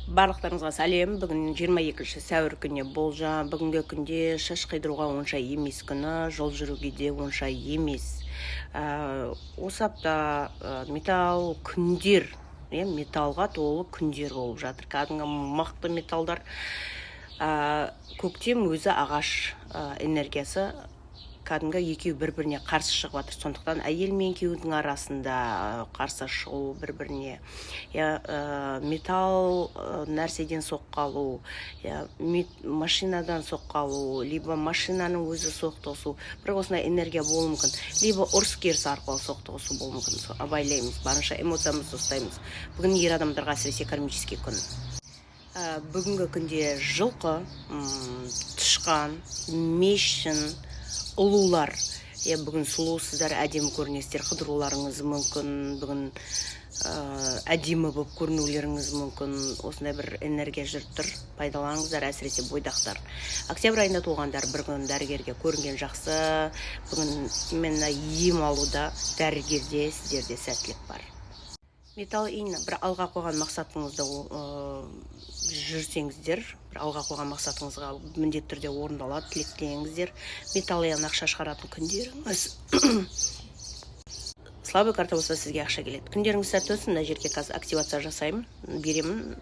Барлықтарыңызға сәлем. Бүгін 22 сәуір күні болжам. Бүгінгі күнде шаш қидыруға онша емес күні, жол жүруге де онша емес. Осы апта металл күндер, металлға толы күндер болып жатыр. Кәдімгі мықты металлдар. Көктем өзі ағаш энергиясы кәдімгі екеуі бір-біріне қарсы шығып жатыр. Сондықтан әйел мен күйеудің арасында қарсы шығу бір-біріне. Металл нәрседен соққалу, машинадан соққалу, либо машинаның өзі соқтығысу. Бір осындай энергия болуы мүмкін. Либо ұрыс-керіс арқылы соқтығысу болуы мүмкін. Абайлаймыз, барынша эмоциямызды ұстаймыз. Бүгін ер адамдарға әсіресе кармический күн. Бүгінгі күнде жылқы, тышқан, мешін, ұлулар. Бүгін сұлусыздар, әдемі көрінесіздер, қыдыруларыңыз мүмкін. Бүгін әдемі болып көрінулеріңіз мүмкін. Осындай бір энергия жүріп тұр. Пайдаланыңыздар, әсіресе бойдақтар. Октябрь айында туғандар бір күн дәрігерге көрінген жақсы. Бүгін именно ем алуда дәрігерде сіздерде сәттілік бар. Металл ине бір алға қойған мақсатыңызды жүрсеңіздер, бір алға қойған мақсатыңызға міндетті түрде орындалады, тілектеңіздер. Металл ине ақша шығаратын күндеріңіз. Слабый карта болса сізге ақша келеді. Күндеріңіз сәтті өтсін. Мына жерге қазір активация жасаймын, беремін.